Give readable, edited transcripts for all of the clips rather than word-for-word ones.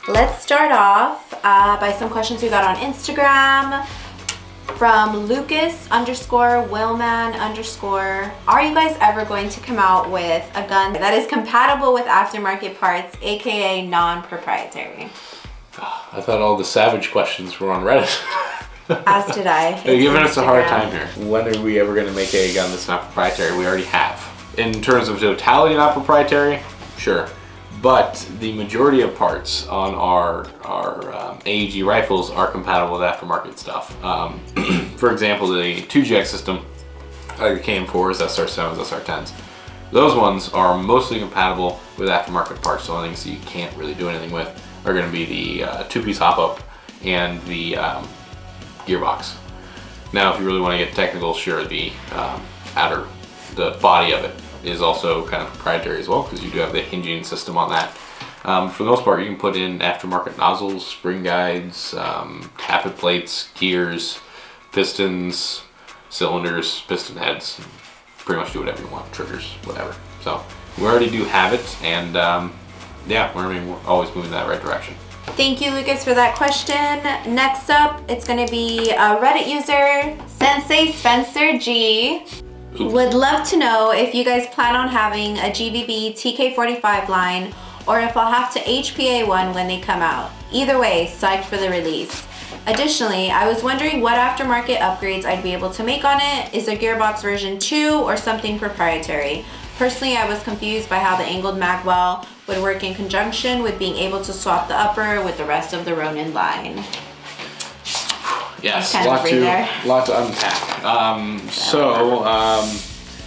Let's start off by some questions we got on Instagram from Lucas_Willman_. Are you guys ever going to come out with a gun that is compatible with aftermarket parts, aka non-proprietary? I thought all the savage questions were on Reddit. As did I. They're giving us a hard time here. When are we ever going to make a gun that's not proprietary? We already have. In terms of totality, not proprietary, sure. But the majority of parts on our AEG rifles are compatible with aftermarket stuff. For example, the 2GX system, like the KM4s, SR7s, SR10s, those ones are mostly compatible with aftermarket parts. The only things that you can't really do anything with are going to be the two-piece hop-up and the gearbox. Now, if you really want to get technical, sure, the body of it is also kind of proprietary as well, because you do have the hinging system on that. For the most part, you can put in aftermarket nozzles, spring guides, tappet plates, gears, pistons, cylinders, piston heads. Pretty much do whatever you want, triggers, whatever. So we already do have it, and yeah, we're always moving in that right direction. Thank you, Lucas, for that question. Next up, it's going to be a Reddit user, Sensei Spencer G. Would love to know if you guys plan on having a GVB TK45 line, or if I'll have to HPA one when they come out. Either way, psyched for the release. Additionally, I was wondering what aftermarket upgrades I'd be able to make on it. Is there gearbox version 2 or something proprietary? Personally, I was confused by how the angled mag well would work in conjunction with being able to swap the upper with the rest of the Ronin line. Yes, a lot to unpack.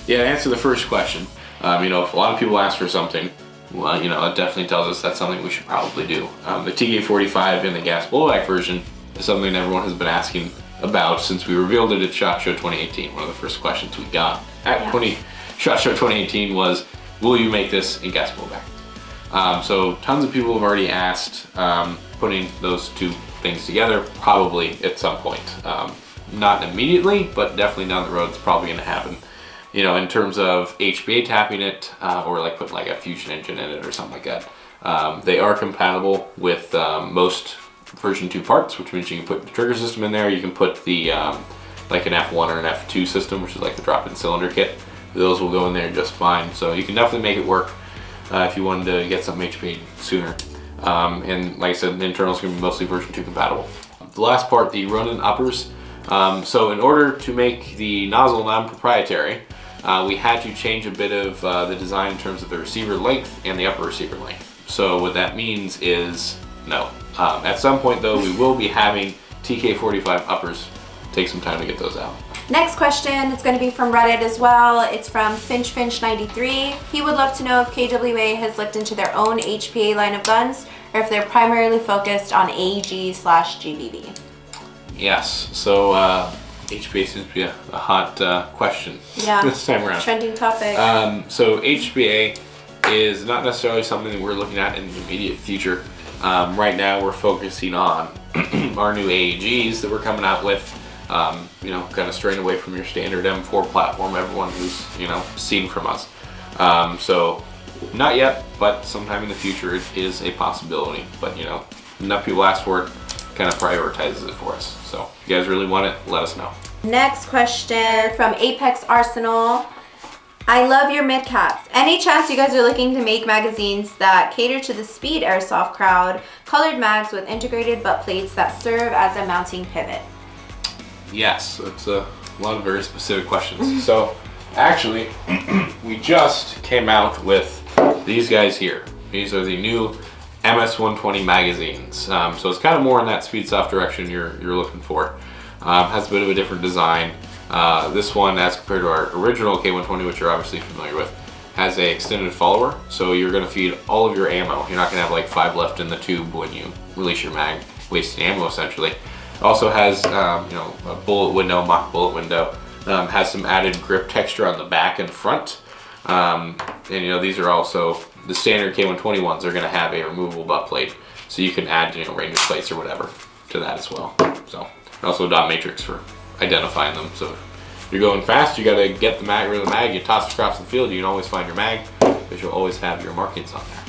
Yeah, to answer the first question, you know, if a lot of people ask for something, well, you know, it definitely tells us that's something we should probably do. The TK45 in the gas blowback version is something everyone has been asking about since we revealed it at SHOT Show 2018. One of the first questions we got at SHOT Show 2018 was, will you make this in gas blowback? So tons of people have already asked, putting those two things together, probably at some point. Not immediately, but definitely down the road it's probably going to happen. You know, in terms of HPA tapping it, or like putting like a fusion engine in it or something like that, they are compatible with most version 2 parts, which means you can put the trigger system in there. You can put the like an F1 or an F2 system, which is like the drop-in cylinder kit. Those will go in there just fine. So you can definitely make it work if you wanted to get something HPA sooner. And like I said, the internal is going to be mostly version 2 compatible. The last part, the Ronin uppers. So in order to make the nozzle non-proprietary, we had to change a bit of the design in terms of the receiver length and the upper receiver length. So what that means is no. At some point though, we will be having TK45 uppers. Take some time to get those out. Next question, it's going to be from Reddit as well. It's from FinchFinch93. He would love to know if KWA has looked into their own HPA line of guns, or if they're primarily focused on AEG/GVB. Yes, so HPA seems to be a hot question this time around. Trending topic. So HPA is not necessarily something that we're looking at in the immediate future. Right now we're focusing on our new AEGs that we're coming out with. You know, kind of straying away from your standard M4 platform, everyone who's, you know, seen from us. So not yet, but sometime in the future it is a possibility. But you know, enough people ask for it, kind of prioritizes it for us. So if you guys really want it, let us know. Next question from Apex Arsenal. I love your mid caps. Any chance you guys are looking to make magazines that cater to the speed airsoft crowd, colored mags with integrated butt plates that serve as a mounting pivot? Yes, it's a lot of very specific questions. So actually, we just came out with these guys here. These are the new MS-120 magazines. So it's kind of more in that speed soft direction you're looking for. Has a bit of a different design. This one, as compared to our original K120, which you're obviously familiar with, has a extended follower. So you're going to feed all of your ammo. You're not going to have like 5 left in the tube when you release your mag, wasting ammo essentially. Also has you know, a bullet window, mock bullet window. Has some added grip texture on the back and front. And you know, these are also the standard K120 ones are going to have a removable butt plate, so you can add, you know, Ranger plates or whatever to that as well. So also a dot matrix for identifying them. So if you're going fast, you got to get the mag, rid of the mag. You toss it across the field. You can always find your mag, because you'll always have your markings on there.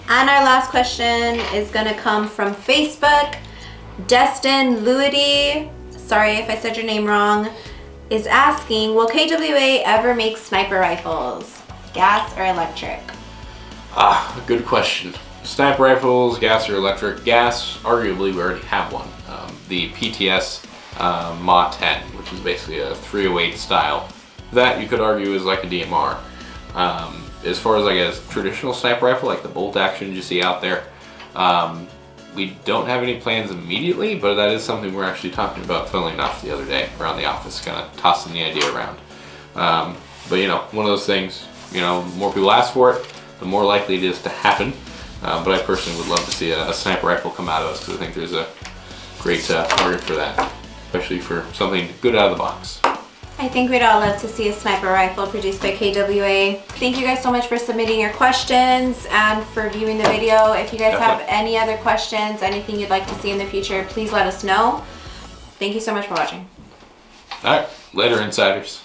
And our last question is gonna come from Facebook. Destin Luity, sorry if I said your name wrong, is asking, will KWA ever make sniper rifles? Gas or electric? Good question. Sniper rifles, gas or electric? Gas, arguably we already have one. The PTS Ma-10, which is basically a 308 style. That you could argue is like a DMR. As far as like a traditional sniper rifle, like the bolt action you see out there, we don't have any plans immediately, but that is something we're actually talking about, funnily enough, the other day around the office, kind of tossing the idea around. But you know, one of those things, you know, the more people ask for it, the more likely it is to happen. But I personally would love to see a sniper rifle come out of us, because I think there's a great market for that, especially for something good out of the box. I think we'd all love to see a sniper rifle produced by KWA. Thank you guys so much for submitting your questions and for viewing the video. If you guys have any other questions, anything you'd like to see in the future, please let us know. Thank you so much for watching. All right, later, insiders.